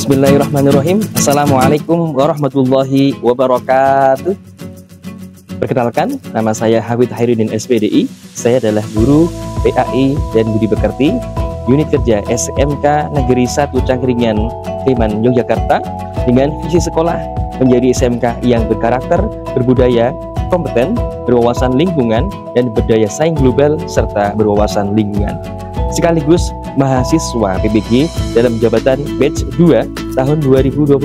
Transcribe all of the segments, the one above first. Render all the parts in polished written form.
Bismillahirrahmanirrahim. Assalamualaikum warahmatullahi wabarakatuh. Perkenalkan, nama saya Hawid Hairudin SPDI. Saya adalah guru PAI dan Budi Pekerti Unit Kerja SMK Negeri 1 Cangkringan, Sleman, Yogyakarta, dengan visi sekolah menjadi SMK yang berkarakter, berbudaya, kompeten, berwawasan lingkungan, dan berdaya saing global serta berwawasan lingkungan. Sekaligus mahasiswa PBG dalam jabatan batch 2 tahun 2022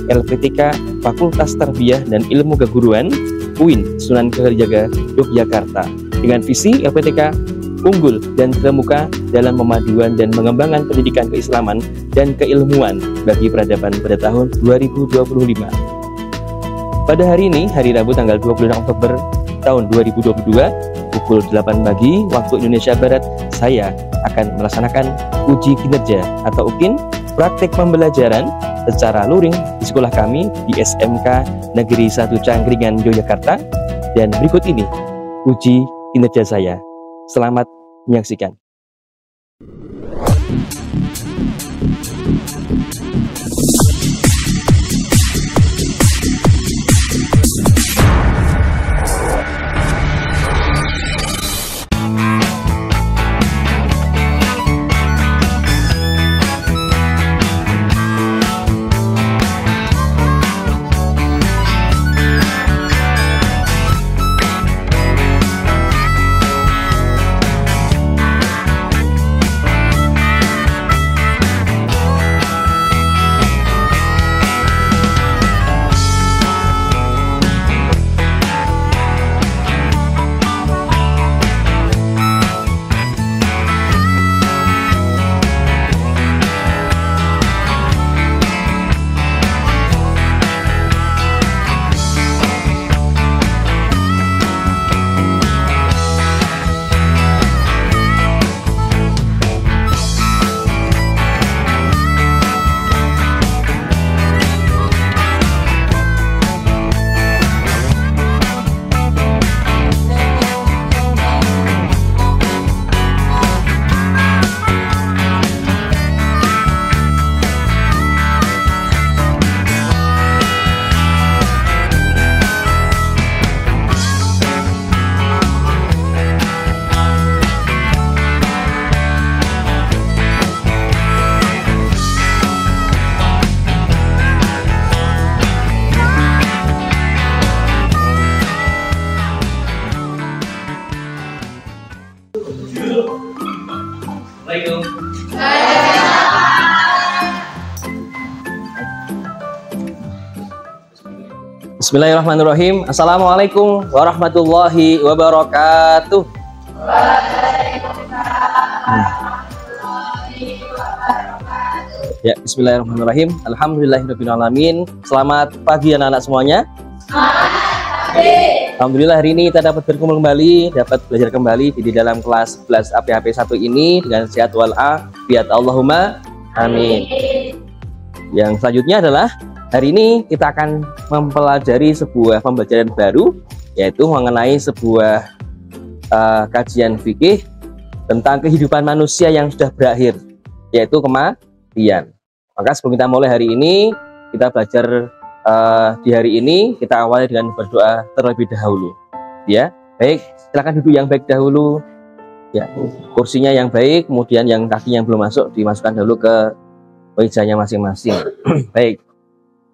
LPTK Fakultas Tarbiyah dan Ilmu Keguruan UIN Sunan Kalijaga Yogyakarta, dengan visi LPTK unggul dan terkemuka dalam pemaduan dan mengembangkan pendidikan keislaman dan keilmuan bagi peradaban pada tahun 2025. Pada hari ini, hari Rabu tanggal 26 Oktober tahun 2022, pukul 8 pagi waktu Indonesia Barat, saya akan melaksanakan uji kinerja atau UKIN, praktek pembelajaran secara luring di sekolah kami di SMK Negeri 1 Cangkringan, Yogyakarta. Dan berikut ini uji kinerja saya. Selamat menyaksikan. Bismillahirrahmanirrahim. Assalamualaikum warahmatullahi wabarakatuh. Ya, bismillahirrahmanirrahim. Alhamdulillahirrahmanirrahim. Selamat pagi anak-anak semuanya. Alhamdulillah hari ini kita dapat berkumpul kembali, dapat belajar kembali di dalam kelas 11 APHP 1 ini dengan sehat walafiat Allahumma amin. Yang selanjutnya adalah hari ini kita akan mempelajari sebuah pembelajaran baru, yaitu mengenai sebuah kajian fikih tentang kehidupan manusia yang sudah berakhir, yaitu kematian. Maka sebelum kita mulai hari ini, kita belajar di hari ini, kita awali dengan berdoa terlebih dahulu. Ya, baik, silakan duduk yang baik dahulu. Ya, kursinya yang baik, kemudian yang kaki yang belum masuk dimasukkan dahulu ke mejanya masing-masing. Baik.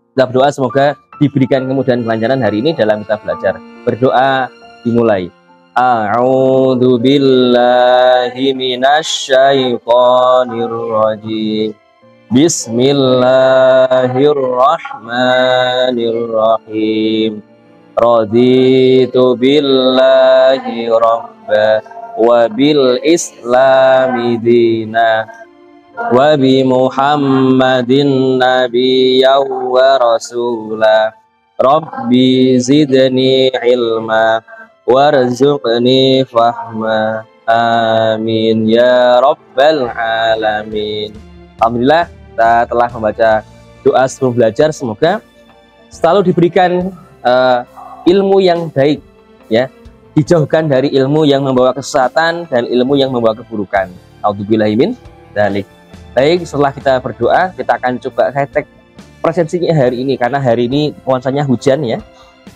Kita berdoa semoga diberikan kemudahan kelancaran hari ini dalam kita belajar. Berdoa dimulai. A'udzu billahi minasyaitonir rajim. Bismillahirrahmanirrahim. Raditu billahi rabba wa bil islami dina wa bi Muhammadin nabiyyan wa rasula. Rabbi zidni ilma warzuqni fahma. Amin ya rabbal alamin. Alhamdulillah, kita telah membaca doa sebelum belajar. Semoga selalu diberikan ilmu yang baik, ya, dijauhkan dari ilmu yang membawa kesesatan dan ilmu yang membawa keburukan. A'udzubillahi min dzalik. Baik, setelah kita berdoa, kita akan coba cek presensinya hari ini, karena hari ini nuansanya hujan ya.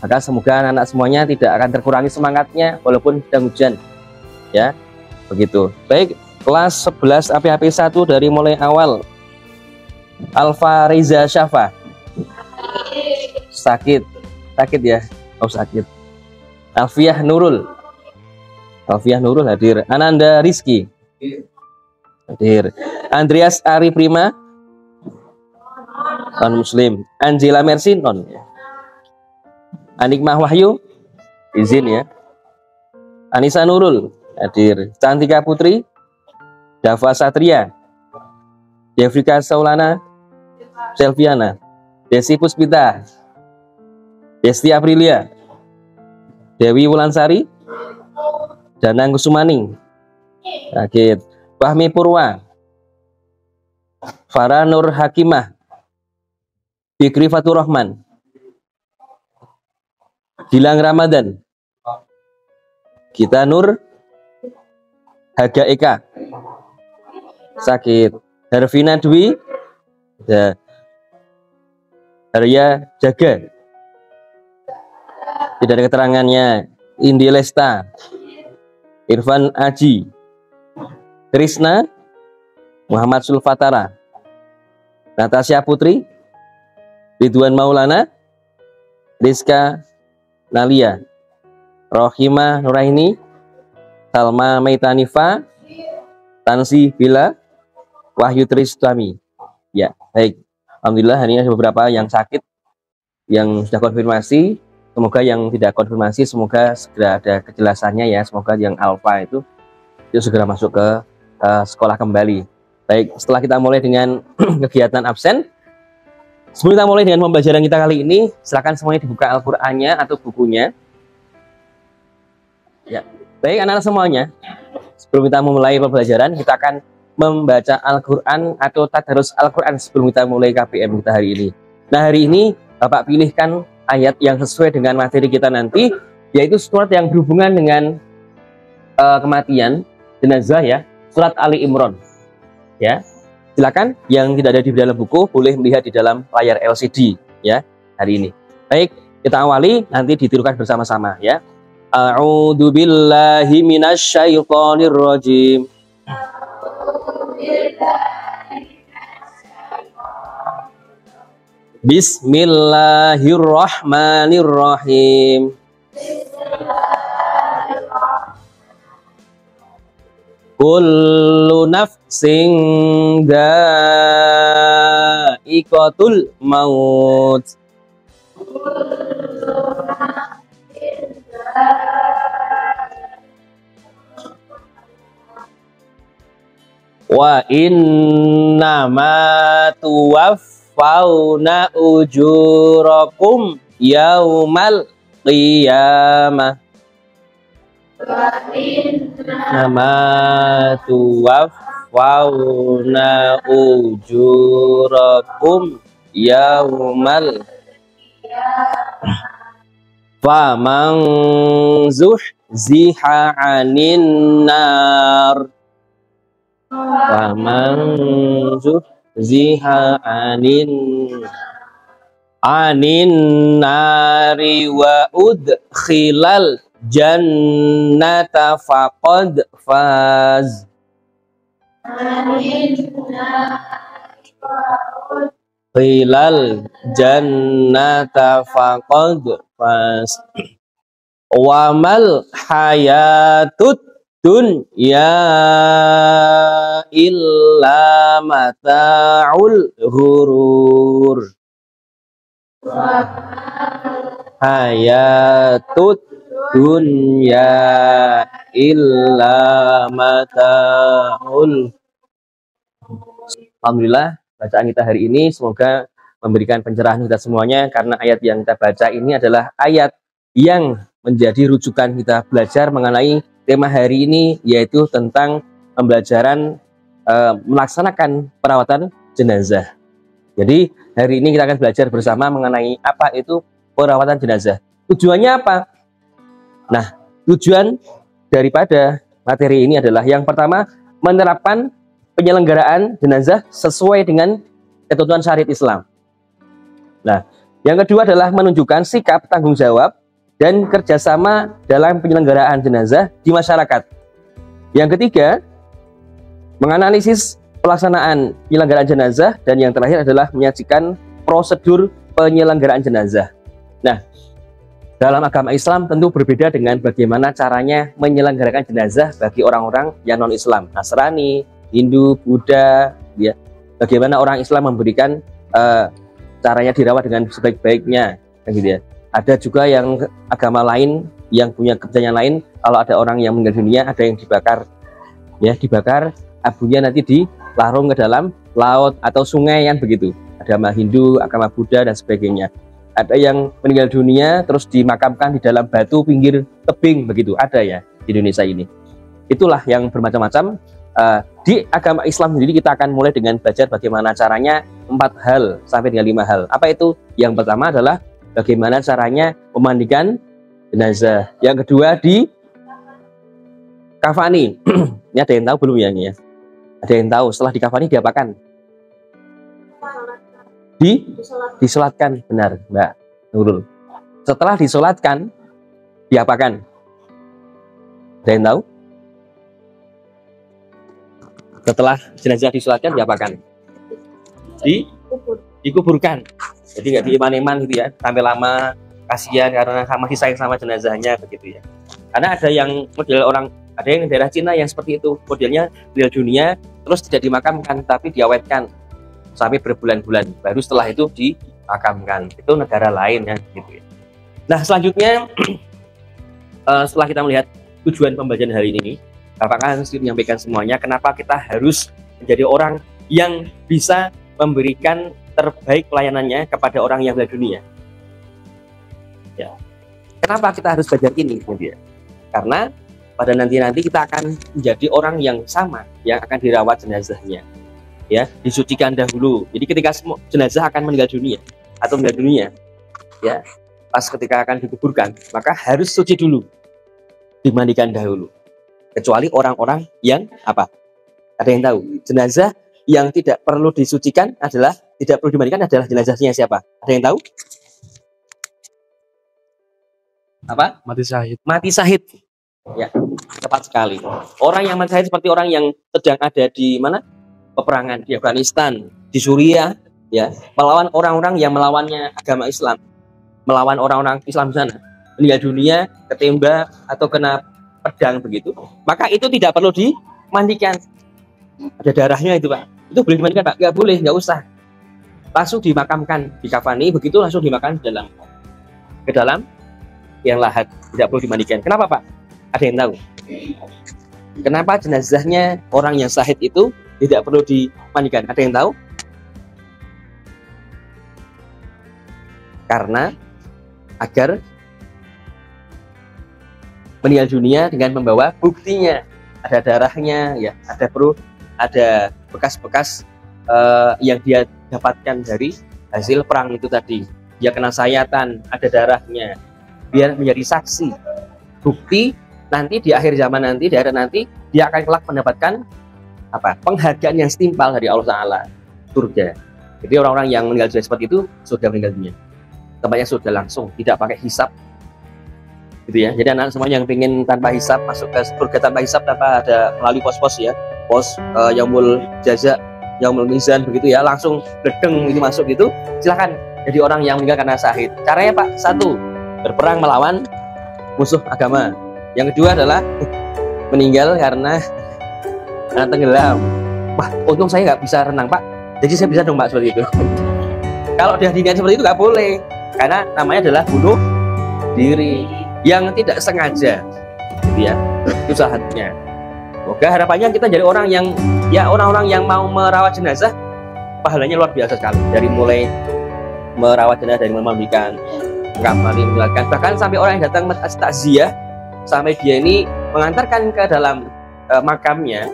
Maka semoga anak-anak semuanya tidak akan terkurangi semangatnya walaupun sedang hujan. Ya, begitu. Baik, kelas 11 APAP 1 dari mulai awal. Alfa Reza Syafa. Sakit ya. Oh, sakit. Alfiah Nurul hadir. Ananda Rizky hadir. Andreas Ari Prima non muslim. Angela Mercy non. Anikmah Wahyu izin ya. Anissa Nurul hadir. Cantika Putri, Dava Satria, Devrika Saulana, Selviana, Desi Puspita, Desti Aprilia, Dewi Wulansari, Danang Kusumani sakit. Fahmi Purwa, Farah Nur Hakimah, Fikri Fatur Rahman, Gilang Ramadan, Gita Nur, Haga Eka sakit. Hervina Dwi, Arya Jaga tidak ada keterangannya. Indi Lesta, Irfan Aji, Krisna, Muhammad Sulfatara, Natasha Putri, Ridwan Maulana, Rizka Nalia, Rohima Nuraini, Salma Meitanifa, Tansi Bila, Wahyu Tristami. Ya, baik. Alhamdulillah hari ini ada beberapa yang sakit, yang sudah konfirmasi. Semoga yang tidak konfirmasi, semoga segera ada kejelasannya ya. Semoga yang alfa itu segera masuk ke sekolah kembali. Baik, setelah kita mulai dengan kegiatan absen, sebelum kita mulai dengan pembelajaran kita kali ini, silakan semuanya dibuka Al-Qur'annya atau bukunya. Ya, baik anak-anak semuanya. Sebelum kita memulai pembelajaran, kita akan membaca Al-Quran atau tadarus Al-Quran sebelum kita mulai KPM kita hari ini. Nah, hari ini Bapak pilihkan ayat yang sesuai dengan materi kita nanti, yaitu surat yang berhubungan dengan kematian jenazah ya, surat Ali Imran. Ya, silakan yang tidak ada di dalam buku boleh melihat di dalam layar LCD ya hari ini. Baik, kita awali, nanti ditirukan bersama-sama ya. A'udzu billahi minasyaitonir rajim. Bismillahirrahmanirrahim. Kullu nafsin dha'iqatul maut. Wa innama tuwaffawna ujurakum yaumal qiyamah. Wa innama tuwaffawna ujurakum yaumal qiyamah. Faman zuhziha 'anin nar Faman zuhziha 'anin nari wa udkhilal jannata faqad faz. Khilal jannata faqad faz. Wa mal hayatud dunya illa mata'ul ghurur. Hayatud dunya illa mata'ul. Alhamdulillah, bacaan kita hari ini semoga memberikan pencerahan kita semuanya, karena ayat yang kita baca ini adalah ayat yang menjadi rujukan kita belajar mengenai tema hari ini, yaitu tentang pembelajaran melaksanakan perawatan jenazah. Jadi hari ini kita akan belajar bersama mengenai apa itu perawatan jenazah. Tujuannya apa? Nah, tujuan daripada materi ini adalah yang pertama, menerapkan penyelenggaraan jenazah sesuai dengan ketentuan syariat Islam. Nah, yang kedua adalah menunjukkan sikap tanggung jawab dan kerjasama dalam penyelenggaraan jenazah di masyarakat. Yang ketiga, menganalisis pelaksanaan penyelenggaraan jenazah, dan yang terakhir adalah menyajikan prosedur penyelenggaraan jenazah. Nah, dalam agama Islam tentu berbeda dengan bagaimana caranya menyelenggarakan jenazah bagi orang-orang yang non-Islam, Nasrani, Hindu, Buddha, ya. Bagaimana orang Islam memberikan caranya dirawat dengan sebaik-baiknya, gitu ya. Ada juga yang agama lain yang punya kepercayaan lain, kalau ada orang yang meninggal dunia ada yang dibakar, ya, dibakar, abunya nanti dilarung ke dalam laut atau sungai, kan begitu. Agama Hindu, agama Buddha dan sebagainya. Ada yang meninggal dunia terus dimakamkan di dalam batu pinggir tebing, begitu, ada ya di Indonesia ini. Itulah yang bermacam-macam. Di agama Islam sendiri kita akan mulai dengan belajar bagaimana caranya 4 hal sampai dengan 5 hal. Apa itu? Yang pertama adalah bagaimana caranya memandikan jenazah. Yang kedua di kafani. Ini ada yang tahu belum ya ini ya? Ada yang tahu setelah dikafani diapakan? Disolatkan, benar Mbak Nurul. Setelah disolatkan diapakan? Ada yang tahu? Setelah jenazah disolatkan diapakan? Dikuburkan. Jadi nggak diiman-iman gitu ya, sampai lama, kasihan karena masih sayang sama jenazahnya, begitu ya. Karena ada yang model orang, ada yang daerah Cina yang seperti itu, modelnya meninggal dunia terus tidak dimakamkan tapi diawetkan sampai berbulan-bulan, baru setelah itu dimakamkan. Itu negara lain ya, gitu ya. Nah, selanjutnya setelah kita melihat tujuan pembelajaran hari ini, Bapak kan menyampaikan semuanya, kenapa kita harus menjadi orang yang bisa memberikan terbaik pelayanannya kepada orang yang meninggal dunia. Ya. Kenapa kita harus belajar ini? Gitu ya. Karena pada nanti kita akan menjadi orang yang sama, yang akan dirawat jenazahnya. Ya, disucikan dahulu. Jadi ketika jenazah akan meninggal dunia atau meninggal dunia, ya, pas ketika akan dikuburkan, maka harus suci dulu, dimandikan dahulu. Kecuali orang-orang yang apa? Ada yang tahu? Jenazah yang tidak perlu disucikan adalah, tidak perlu dimandikan adalah jenazahnya siapa? Ada yang tahu? Apa? Mati syahid. Mati syahid. Ya, tepat sekali. Orang yang mati syahid seperti orang yang sedang ada di mana? Peperangan di Afghanistan, di Suriah, ya, melawan orang-orang yang melawannya agama Islam, melawan orang-orang Islam di sana, meninggal dunia, ketembak atau kena pedang begitu, maka itu tidak perlu dimandikan. Ada darahnya itu Pak, itu boleh dimandikan Pak? Nggak boleh, nggak usah. Langsung dimakamkan, dikafani, begitu langsung dimakan ke dalam yang lahat, tidak perlu dimandikan. Kenapa Pak? Ada yang tahu? Kenapa jenazahnya orang yang syahid itu tidak perlu dimandikan? Ada yang tahu? Karena agar meninggal dunia dengan membawa buktinya, ada darahnya, ya, ada bekas-bekas yang dia dapatkan dari hasil perang itu tadi. Dia kena sayatan, ada darahnya, biar menjadi saksi, bukti. Nanti di akhir zaman nanti, di akhirat nanti, dia akan kelak mendapatkan apa? Penghargaan yang setimpal dari Allah Ta'ala, surga. Jadi orang-orang yang meninggal dunia seperti itu sudah meninggal dunia, tempatnya sudah langsung, tidak pakai hisab, gitu ya. Jadi anak semua yang ingin tanpa hisab, masuk ke surga tanpa hisab, tanpa ada melalui pos-pos ya, pos yaumul jaza, yaumul mizan, begitu ya, langsung ledeng itu masuk gitu. Silahkan jadi orang yang meninggal karena syahid. Caranya Pak, 1, berperang melawan musuh agama. Yang kedua adalah meninggal karena tenggelam. Wah, untung saya nggak bisa renang Pak, jadi saya bisa dong Pak seperti itu. Kalau dia diingat seperti itu nggak boleh, karena namanya adalah bunuh diri yang tidak sengaja, gitu ya. Itu salah-satunya. Semoga harapannya kita jadi orang yang, ya, orang-orang yang mau merawat jenazah, pahalanya luar biasa sekali. Dari mulai merawat jenazah, dari memandikan, mengkafani, menyelatkan, bahkan sampai orang yang datang takziah, sampai dia ini mengantarkan ke dalam makamnya,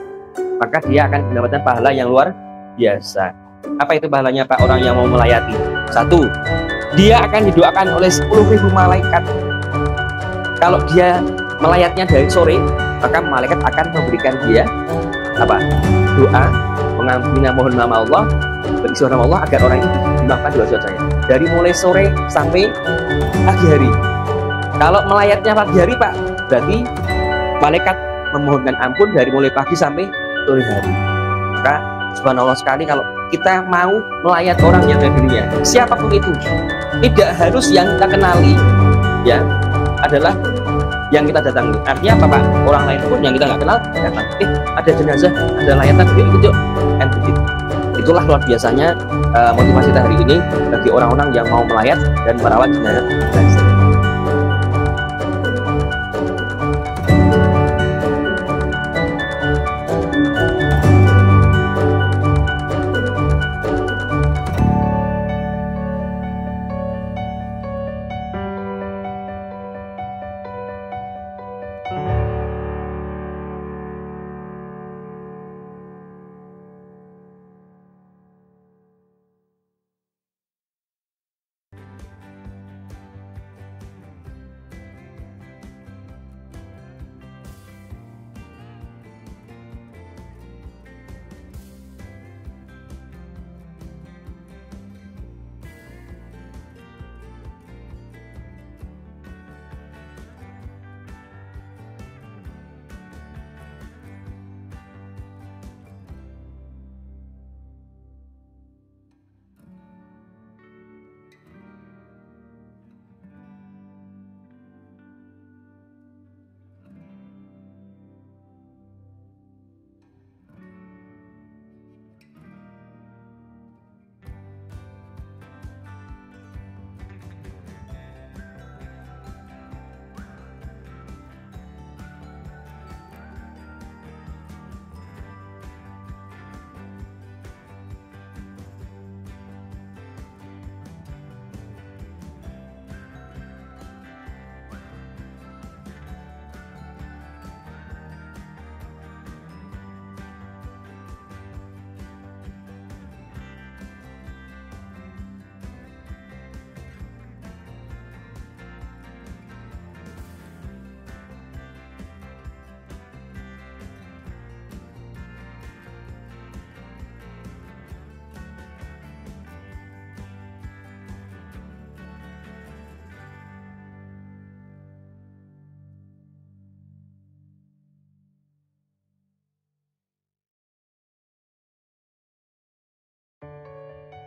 maka dia akan mendapatkan pahala yang luar biasa. Apa itu pahalanya Pak? Orang yang mau melayati, 1, dia akan didoakan oleh 10.000 malaikat. Kalau dia melayatnya dari sore, maka malaikat akan memberikan dia apa? Doa mengampuni mohon nama Allah, beristighfar nama Allah agar orang ini dimaafkan dosa-dosanya. Dari mulai sore sampai pagi hari. Kalau melayatnya pagi hari, Pak, berarti malaikat memohonkan ampun dari mulai pagi sampai sore hari. Maka subhanallah sekali kalau kita mau melayat orang yang ada dirinya, siapapun itu, tidak harus yang kita kenali, ya, adalah yang kita datangi. Artinya apa, Pak? Orang lain pun yang kita nggak kenal datang. Ada jenazah, ada layatan, ikut yuk, kan begitu. Itulah luar biasanya motivasi kita hari ini bagi orang-orang yang mau melayat dan merawat jenazah.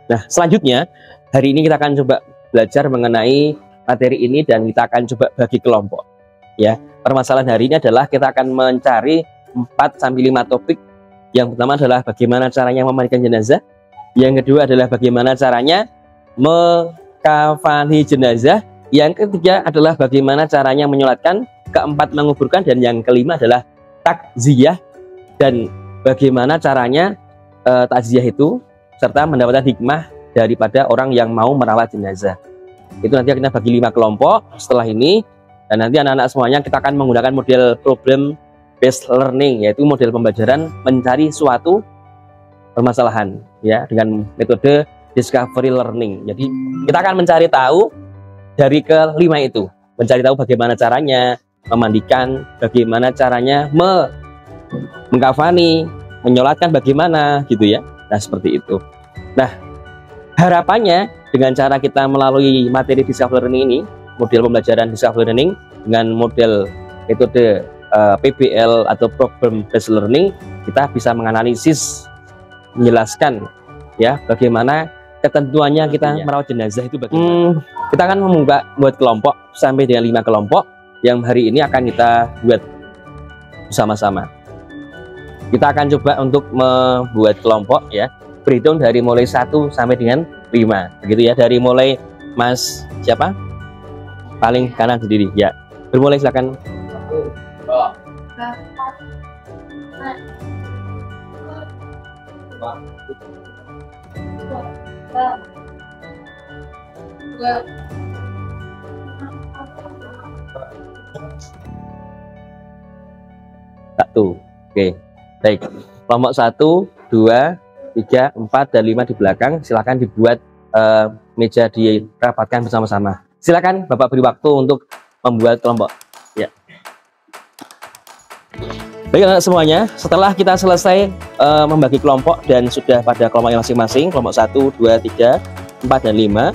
Nah, selanjutnya hari ini kita akan coba belajar mengenai materi ini dan kita akan coba bagi kelompok. Ya, permasalahan hari ini adalah kita akan mencari 4-5 topik. Yang pertama adalah bagaimana caranya memandikan jenazah. Yang kedua adalah bagaimana caranya mengkafani jenazah. Yang ketiga adalah bagaimana caranya menyolatkan. Keempat menguburkan, dan yang kelima adalah takziah dan bagaimana caranya takziah itu serta mendapatkan hikmah daripada orang yang mau merawat jenazah. Itu nanti kita bagi 5 kelompok setelah ini, dan nanti anak-anak semuanya kita akan menggunakan model problem based learning, yaitu model pembelajaran mencari suatu permasalahan ya dengan metode discovery learning. Jadi kita akan mencari tahu dari kelima itu, mencari tahu bagaimana caranya memandikan, bagaimana caranya mengkafani, menyolatkan bagaimana gitu ya. Nah, seperti itu. Nah, harapannya dengan cara kita melalui materi discovery learning ini, model pembelajaran discovery learning dengan model metode PBL atau problem based learning, kita bisa menganalisis, menjelaskan ya bagaimana ketentuannya kita merawat jenazah itu bagaimana. Kita akan membuat kelompok sampai dengan 5 kelompok yang hari ini akan kita buat bersama-sama. Kita akan coba untuk membuat kelompok ya, berhitung dari mulai 1 sampai dengan 5 begitu ya, dari mulai Mas siapa paling kanan sendiri ya, bermulai silakan. Satu, oke, baik. Kelompok 1, 2, 3, 4, dan 5 di belakang, silakan dibuat meja dirapatkan bersama-sama. Silakan Bapak beri waktu untuk membuat kelompok. Ya. Baik anak semuanya, setelah kita selesai membagi kelompok dan sudah pada kelompok yang masing-masing, kelompok 1, 2, 3, 4, dan 5,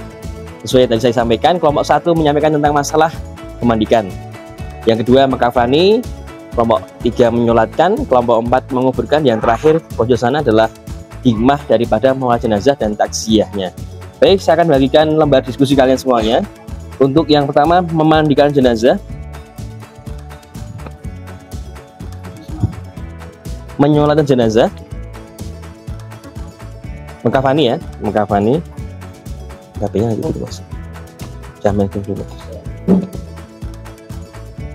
sesuai yang tadi saya sampaikan, kelompok 1 menyampaikan tentang masalah memandikan. Yang kedua mengkafani, kelompok 3 menyolatkan, kelompok 4 menguburkan, yang terakhir pojok sana adalah hikmah daripada mengolah jenazah dan takziahnya. Baik, saya akan bagikan lembar diskusi kalian semuanya. Untuk yang pertama, memandikan jenazah, menyolatkan jenazah, mengkafani ya, mengkafani. HP-nya lagi dulu, Mas. Jamin dulu.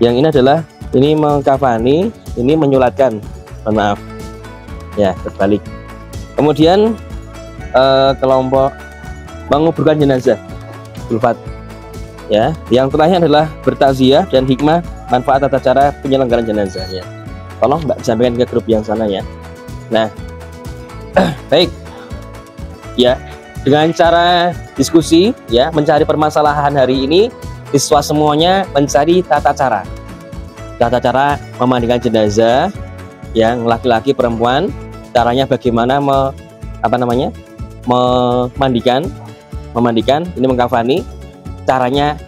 Yang ini adalah ini mengkafani, ini menyolatkan. Mohon maaf. Ya, terbalik. Kemudian kelompok menguburkan jenazah, ulfat. Ya, yang terakhir adalah bertakziah dan hikmah manfaat tata cara penyelenggaraan jenazahnya. Tolong Mbak sampaikan ke grup yang sana ya. Nah, baik. Ya, dengan cara diskusi ya, mencari permasalahan hari ini, siswa semuanya mencari tata cara memandikan jenazah yang laki-laki perempuan, caranya bagaimana memandikan, ini mengkafani, caranya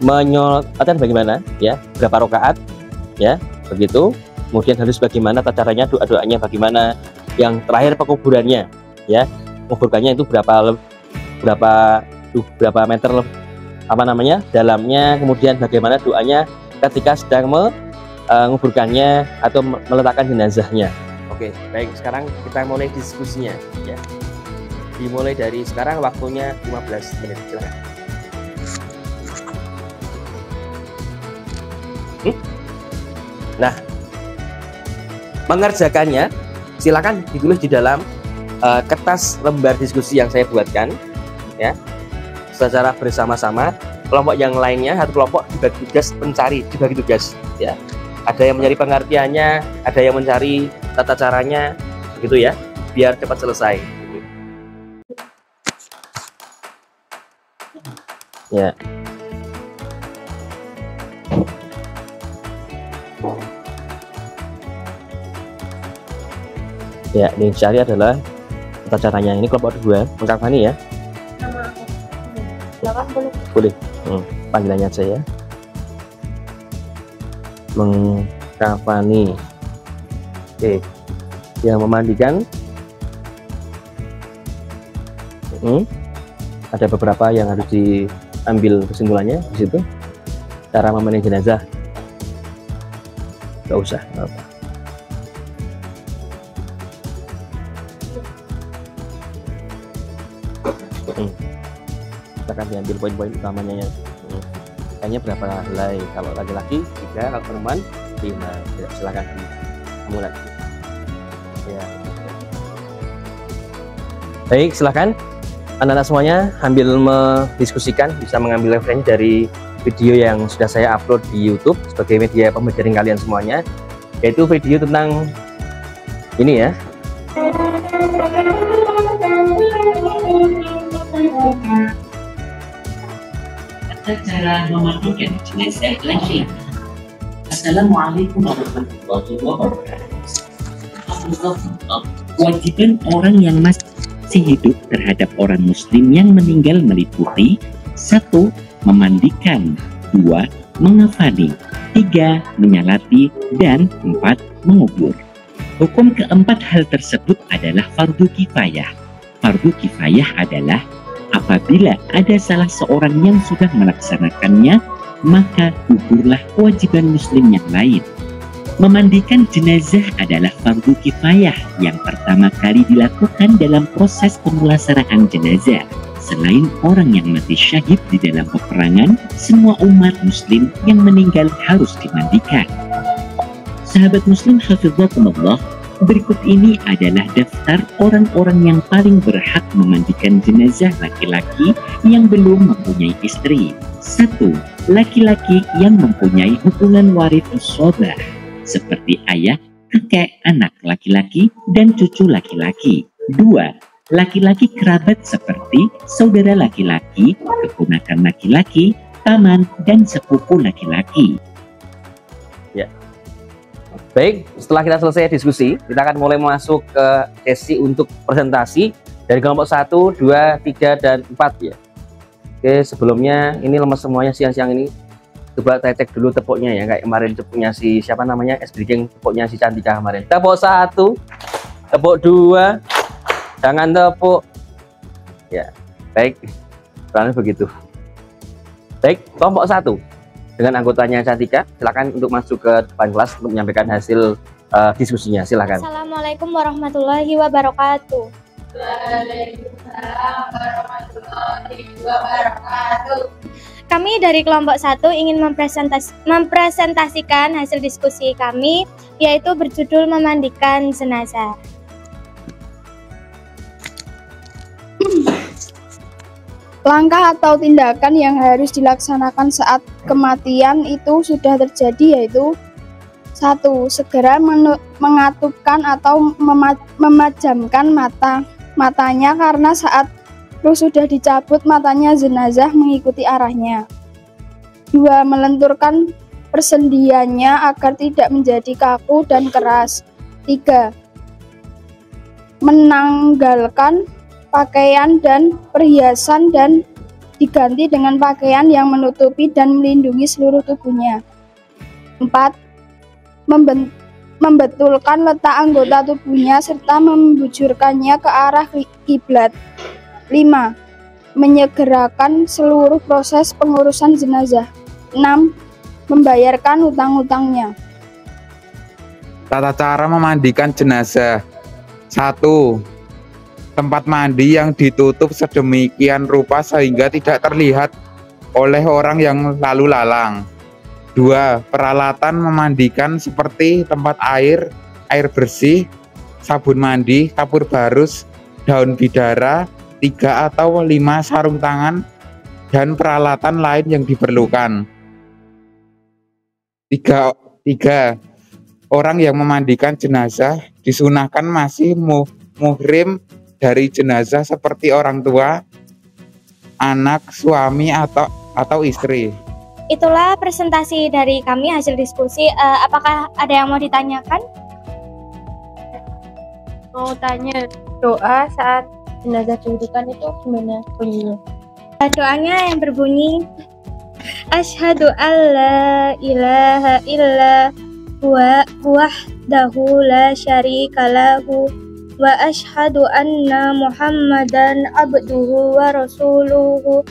menyolatkan bagaimana ya, berapa rakaat ya, begitu. Kemudian harus bagaimana tata caranya, doa-doanya bagaimana, yang terakhir penguburannya ya, menguburkannya itu berapa meter dalamnya, kemudian bagaimana doanya ketika sedang menguburkannya atau meletakkan jenazahnya. Oke, baik, sekarang kita mulai diskusinya ya. Dimulai dari sekarang, waktunya 15 menit, silakan. Nah, mengerjakannya silakan ditulis di dalam kertas lembar diskusi yang saya buatkan ya, secara bersama-sama. Kelompok yang lainnya, satu kelompok dibagi tugas ya. Ada yang mencari pengertiannya, ada yang mencari tata caranya, begitu ya, biar cepat selesai ya. Ya, ini cari adalah tata caranya. Ini kelompok 2, mengkafani ya. Boleh. Panggilannya aja ya. Mengkafani. Oke. Yang memandikan. Ada beberapa yang harus diambil kesimpulannya di situ. Cara memanding jenazah. Gak usah, gak apa. Akan diambil poin-poin utamanya ya. Kayaknya berapa helai, kalau laki-laki 3, kalau perempuan 5. Ya, silakan dimulai ya. Baik, silakan anak-anak semuanya sambil mendiskusikan, bisa mengambil referensi dari video yang sudah saya upload di YouTube sebagai media pembelajaran kalian semuanya, yaitu video tentang ini ya. Cara memandikan jenazah laki-laki. Assalamualaikum warahmatullahi wabarakatuh. Kewajiban orang yang masih hidup terhadap orang muslim yang meninggal meliputi 1. Memandikan, 2. Mengafani, 3. Menyalati, dan 4. Mengubur. Hukum keempat hal tersebut adalah fardu kifayah. Fardu kifayah adalah apabila ada salah seorang yang sudah melaksanakannya, maka gugurlah kewajiban muslim yang lain. Memandikan jenazah adalah fardu kifayah yang pertama kali dilakukan dalam proses pemulasaraan jenazah. Selain orang yang mati syahid di dalam peperangan, semua umat muslim yang meninggal harus dimandikan. Sahabat muslim hafizakumullah, berikut ini adalah daftar orang-orang yang paling berhak memandikan jenazah laki-laki yang belum mempunyai istri. 1. Laki-laki yang mempunyai hubungan waris shobah, seperti ayah, kakek, anak laki-laki, dan cucu laki-laki. 2. Laki-laki kerabat seperti saudara laki-laki, keponakan laki-laki, paman, dan sepupu laki-laki. Ya. Baik, setelah kita selesai diskusi, kita akan mulai masuk ke sesi untuk presentasi dari kelompok 1, 2, 3, dan 4 ya. Oke, sebelumnya ini lemes semuanya siang-siang ini. Coba saya cek dulu tepuknya ya, kayak kemarin tepuknya si siapa namanya, es briking, tepuknya si Cantika kemarin. Tepuk 1, tepuk 2, jangan tepuk. Ya, baik, soalnya begitu. Baik, kelompok 1 dengan anggotanya Cantika, silakan untuk masuk ke depan kelas untuk menyampaikan hasil diskusinya, silakan. Assalamualaikum warahmatullahi wabarakatuh. Waalaikumsalam warahmatullahi wabarakatuh. Kami dari kelompok 1 ingin mempresentasikan hasil diskusi kami, yaitu berjudul memandikan jenazah. Langkah atau tindakan yang harus dilaksanakan saat kematian itu sudah terjadi, yaitu 1. Segera mengatupkan atau memejamkan matanya karena saat ruh sudah dicabut matanya jenazah mengikuti arahnya. 2. Melenturkan persendiannya agar tidak menjadi kaku dan keras. 3. Menanggalkan pakaian dan perhiasan dan diganti dengan pakaian yang menutupi dan melindungi seluruh tubuhnya. 4. Membetulkan letak anggota tubuhnya serta membujurkannya ke arah kiblat. 5. Menyegerakan seluruh proses pengurusan jenazah. 6. Membayarkan hutang-hutangnya. Tata cara memandikan jenazah. 1. Tempat mandi yang ditutup sedemikian rupa sehingga tidak terlihat oleh orang yang lalu lalang. 2. Peralatan memandikan seperti tempat air bersih, sabun mandi, kapur barus, daun bidara, 3 atau 5 sarung tangan, dan peralatan lain yang diperlukan. 3. Orang yang memandikan jenazah disunahkan masih muhrim dari jenazah seperti orang tua, anak, suami, atau istri. Itulah presentasi dari kami, hasil diskusi. Apakah ada yang mau ditanyakan? Mau tanya, doa saat jenazah dimandikan itu gimana bunyinya? Doanya yang berbunyi Asyhadu alla ilaha illa huwa wahdahu la syarika lahu wa asyhadu anna Muhammadan abduhu wa rasuluhu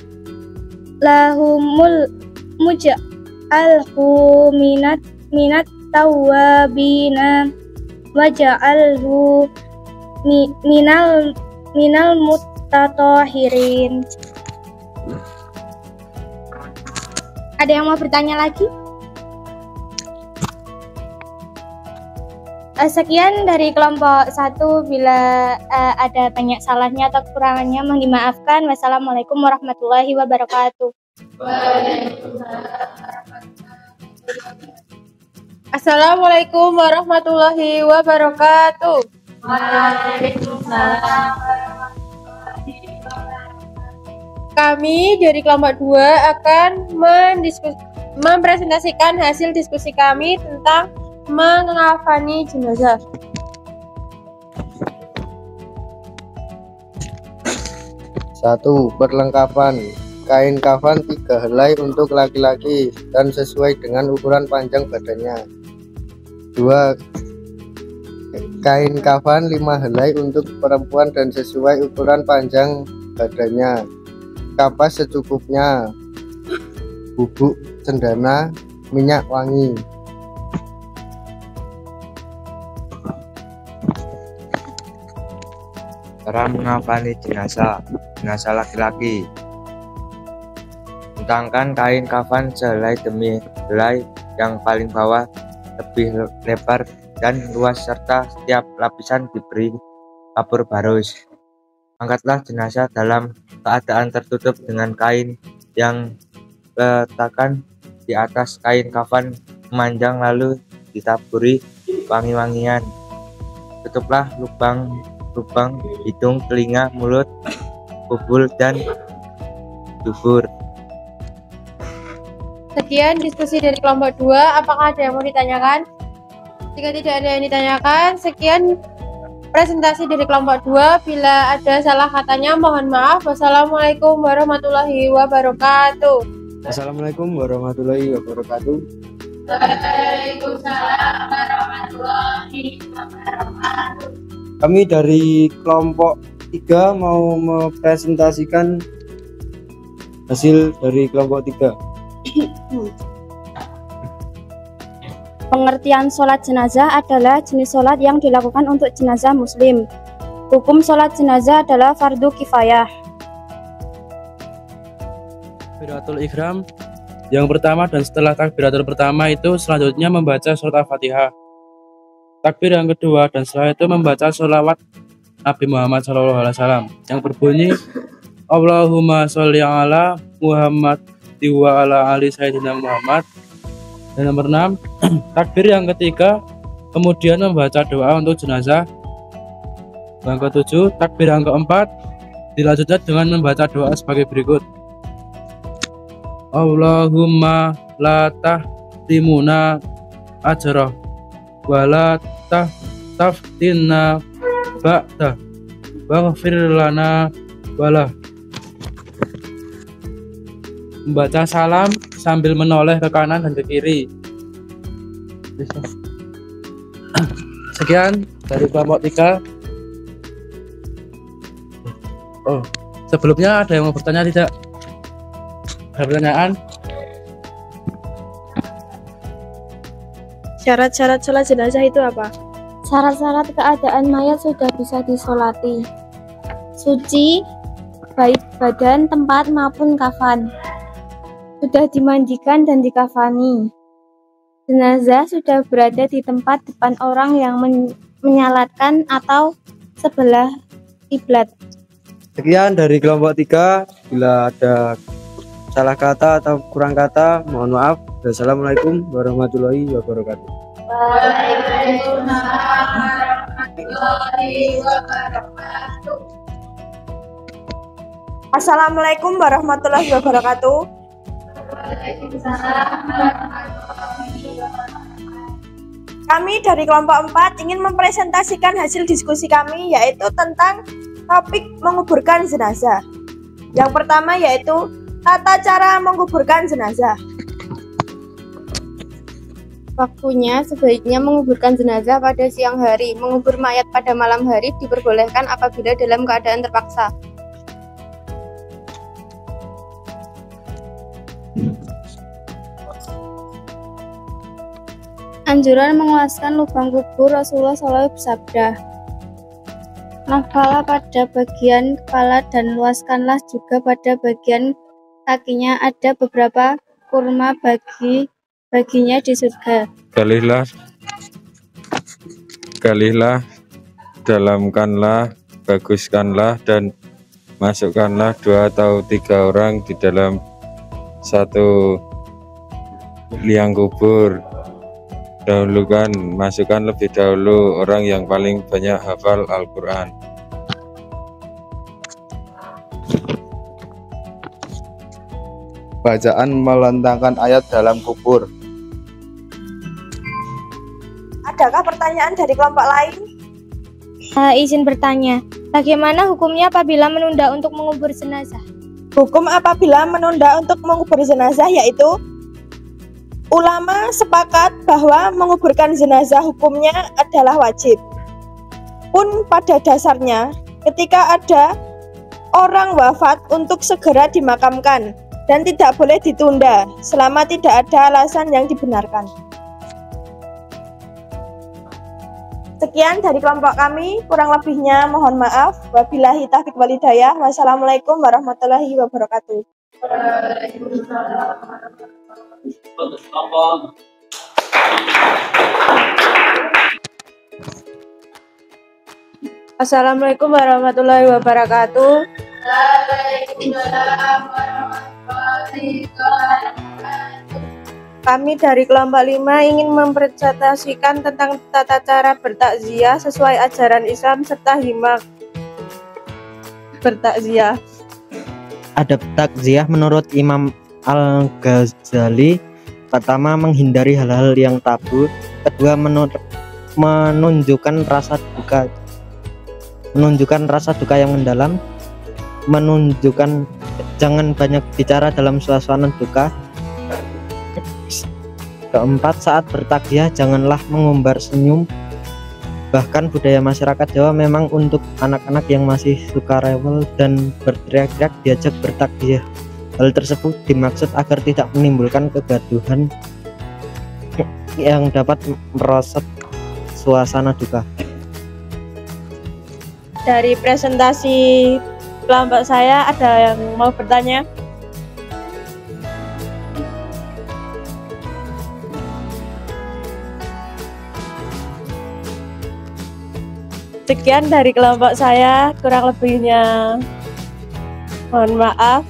lahumul muj'alhu minat tawabina waja'alhu minal muttatahirin. Ada yang mau bertanya lagi? Sekian dari kelompok 1. Bila ada banyak salahnya atau kekurangannya mohon dimaafkan. Wassalamualaikum warahmatullahi wabarakatuh. Assalamualaikum warahmatullahi wabarakatuh. Waalaikumsalam. Kami dari kelompok 2 akan mempresentasikan hasil diskusi kami tentang mengafani jenazah. Satu, perlengkapan. Kain kafan 3 helai untuk laki-laki dan sesuai dengan ukuran panjang badannya. 2. Kain kafan 5 helai untuk perempuan dan sesuai ukuran panjang badannya. Kapas secukupnya. Bubuk cendana, minyak wangi. Cara mengafani jenazah laki-laki. Bentangkan kain kafan sehelai demi helai, yang paling bawah lebih lebar dan luas serta setiap lapisan diberi kapur barus. Angkatlah jenazah dalam keadaan tertutup dengan kain yang letakkan di atas kain kafan memanjang lalu ditaburi wangi-wangian. Tutuplah lubang hidung, telinga, mulut, bubul, dan dubur. Sekian diskusi dari kelompok 2. Apakah ada yang mau ditanyakan? Jika tidak ada yang ditanyakan, sekian presentasi dari kelompok 2. Bila ada salah katanya, mohon maaf. Wassalamualaikum warahmatullahi wabarakatuh. Assalamualaikum warahmatullahi wabarakatuh. Waalaikumsalam warahmatullahi wabarakatuh. Kami dari kelompok 3 mau mempresentasikan hasil dari kelompok 3. Pengertian sholat jenazah adalah jenis sholat yang dilakukan untuk jenazah muslim. Hukum sholat jenazah adalah fardu kifayah. Takbiratul ihram yang pertama dan setelah takbiratul pertama itu selanjutnya membaca surat Al-Fatihah. Takbir yang kedua dan setelah itu membaca sholawat Nabi Muhammad SAW yang berbunyi Allahumma sholli ala Muhammad wa ala ali Sayyidina Muhammad. Dan nomor 6, takbir yang ketiga kemudian membaca doa untuk jenazah. Yang ke-7, takbir yang keempat dilanjutkan dengan membaca doa sebagai berikut. Allahumma la tahtimuna ajrah wa la taftinna ba'da waghfir lana wala. Membaca salam sambil menoleh ke kanan dan ke kiri. Sekian dari kelompok 3. Oh, sebelumnya ada yang mau bertanya tidak? Ada pertanyaan? Syarat-syarat sholat jenazah itu apa? Syarat-syarat keadaan mayat sudah bisa disolati. Suci, baik badan, tempat maupun kafan. Sudah dimandikan dan dikafani. Jenazah sudah berada di tempat depan orang yang menyalatkan atau sebelah kiblat. Sekian dari kelompok 3. Bila ada salah kata atau kurang kata, mohon maaf. Wassalamualaikum warahmatullahi wabarakatuh. Waalaikumsalam warahmatullahi wabarakatuh. Assalamualaikum warahmatullahi wabarakatuh. Kami dari kelompok 4 ingin mempresentasikan hasil diskusi kami, yaitu tentang topik menguburkan jenazah. Yang pertama yaitu tata cara menguburkan jenazah. Waktunya sebaiknya menguburkan jenazah pada siang hari. Mengubur mayat pada malam hari diperbolehkan apabila dalam keadaan terpaksa. Anjuran menguaskan lubang kubur. Rasulullah SAW bersabda, "Nafkahlah pada bagian kepala dan luaskanlah juga pada bagian kakinya. Ada beberapa kurma baginya di surga." Galilah, dalamkanlah, baguskanlah, dan masukkanlah 2 atau 3 orang di dalam satu liang kubur. Masukkan lebih dahulu orang yang paling banyak hafal Al-Quran. Bacaan melentangkan ayat dalam kubur. Adakah pertanyaan dari kelompok lain? Izin bertanya, bagaimana hukumnya apabila menunda untuk mengubur jenazah? Hukum apabila menunda untuk mengubur jenazah yaitu ulama sepakat bahwa menguburkan jenazah hukumnya adalah wajib. Pun pada dasarnya ketika ada orang wafat untuk segera dimakamkan dan tidak boleh ditunda selama tidak ada alasan yang dibenarkan. Sekian dari kelompok kami, kurang lebihnya mohon maaf. Wabillahi taufiq wal hidayah. Wassalamualaikum warahmatullahi wabarakatuh. Assalamualaikum warahmatullahi wabarakatuh. Kami dari kelompok 5 ingin mempresentasikan tentang tata cara bertakziah sesuai ajaran Islam serta hikmah bertakziah. Adab takziah menurut Imam Al-Ghazali, pertama menghindari hal-hal yang tabu, kedua menunjukkan rasa duka yang mendalam, menunjukkan jangan banyak bicara dalam suasana duka. Keempat, saat bertakziah janganlah mengumbar senyum. Bahkan budaya masyarakat Jawa memang untuk anak-anak yang masih suka rewel dan berteriak-teriak diajak bertakziah. Hal tersebut dimaksud agar tidak menimbulkan kegaduhan yang dapat merosot suasana duka. Dari presentasi kelompok saya ada yang mau bertanya? Sekian dari kelompok saya, kurang lebihnya mohon maaf.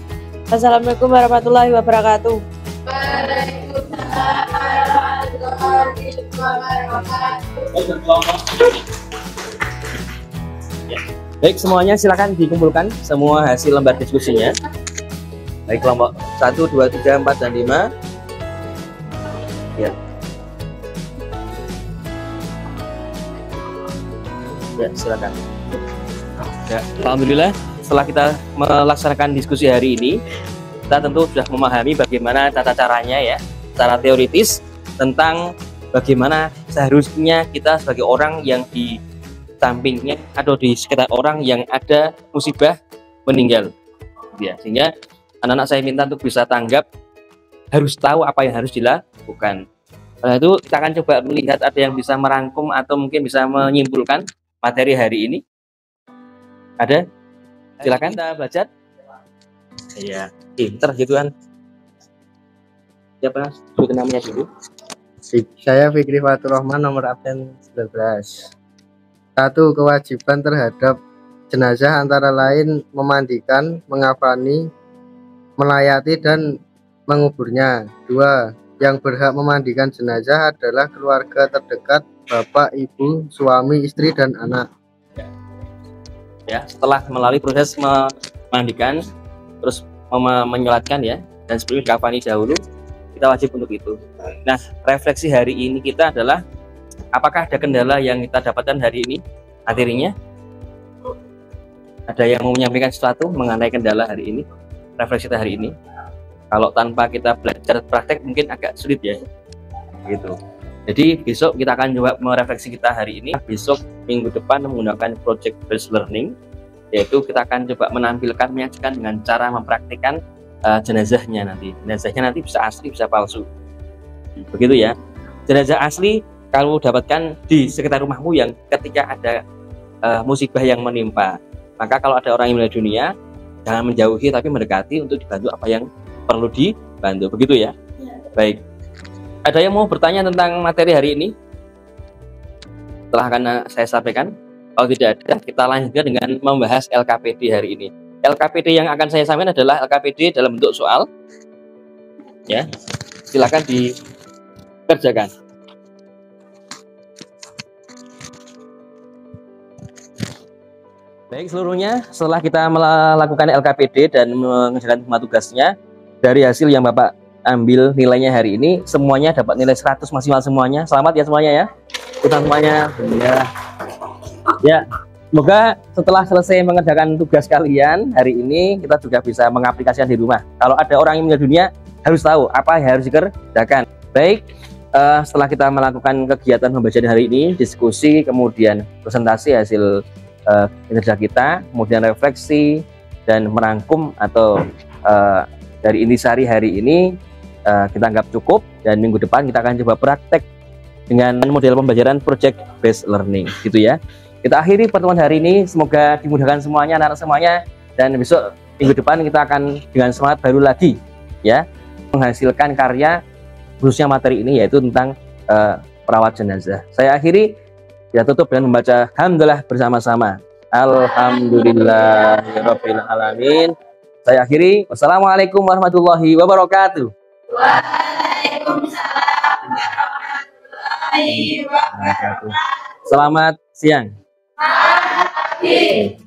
Assalamualaikum warahmatullahi wabarakatuh. Baik, semuanya silakan dikumpulkan semua hasil lembar diskusinya. Baik, kelompok 1, 2, 3, 4, dan 5. Ya. Ya, silakan. Ya, alhamdulillah setelah kita melaksanakan diskusi hari ini, kita tentu sudah memahami bagaimana tata caranya ya, secara teoritis tentang bagaimana seharusnya kita sebagai orang yang di sampingnya atau di sekitar orang yang ada musibah meninggal. Ya, sehingga anak-anak saya minta untuk bisa tanggap, harus tahu apa yang harus dilakukan. Setelah itu kita akan coba melihat ada yang bisa merangkum atau mungkin bisa menyimpulkan materi hari ini. Ada? Silakan kita belajar. Iya, pinter gitu kan. Siapa? Sebut namanya dulu. Saya Fikri Fatur Rahman, nomor absen 19. 1. Kewajiban terhadap jenazah antara lain memandikan, mengafani, melayati, dan menguburnya. 2. Yang berhak memandikan jenazah adalah keluarga terdekat, bapak, ibu, suami, istri, dan anak. Ya, setelah melalui proses memandikan, terus menyolatkan ya, dan sebelum dikafani dahulu, kita wajib untuk itu. Nah, refleksi hari ini kita adalah apakah ada kendala yang kita dapatkan hari ini materinya? Ada yang mau menyampaikan sesuatu mengenai kendala hari ini, refleksi kita hari ini? Kalau tanpa kita belajar praktek mungkin agak sulit ya, gitu. Jadi besok kita akan coba merefleksi kita hari ini. Besok minggu depan menggunakan project based learning, yaitu kita akan coba menampilkan, menyajikan dengan cara mempraktikkan jenazahnya nanti. Jenazahnya nanti bisa asli, bisa palsu. Begitu ya. Jenazah asli kalau dapatkan di sekitar rumahmu yang ketika ada musibah yang menimpa. Maka kalau ada orang yang meninggal dunia, jangan menjauhi tapi mendekati untuk dibantu apa yang perlu dibantu. Begitu ya. Baik. Ada yang mau bertanya tentang materi hari ini? Setelah akan saya sampaikan. Kalau tidak ada, kita lanjutkan dengan membahas LKPD hari ini. LKPD yang akan saya sampaikan adalah LKPD dalam bentuk soal. Ya, silakan dikerjakan. Baik, seluruhnya setelah kita melakukan LKPD dan mengerjakan semua tugasnya, dari hasil yang Bapak ambil nilainya hari ini, semuanya dapat nilai 100 maksimal semuanya. Selamat ya semuanya ya. Kita semuanya. Ya, semoga setelah selesai mengerjakan tugas kalian hari ini, kita juga bisa mengaplikasikan di rumah. Kalau ada orang yang meninggal dunia, harus tahu apa yang harus dikerjakan. Baik, setelah kita melakukan kegiatan pembelajaran hari ini, diskusi, kemudian presentasi hasil kinerja kita, kemudian refleksi dan merangkum atau dari intisari hari ini kita anggap cukup, dan minggu depan kita akan coba praktek dengan model pembelajaran project based learning gitu ya. Kita akhiri pertemuan hari ini, semoga dimudahkan semuanya, anak-anak semuanya, dan besok minggu depan kita akan dengan semangat baru lagi ya, menghasilkan karya khususnya materi ini yaitu tentang perawat jenazah. Saya akhiri, kita tutup dengan membaca hamdalah bersama-sama. Alhamdulillahirabbil alamin. Saya akhiri, wassalamualaikum warahmatullahi wabarakatuh. Waalaikumsalam warahmatullahi wabarakatuh. Selamat siang. Selamat pagi.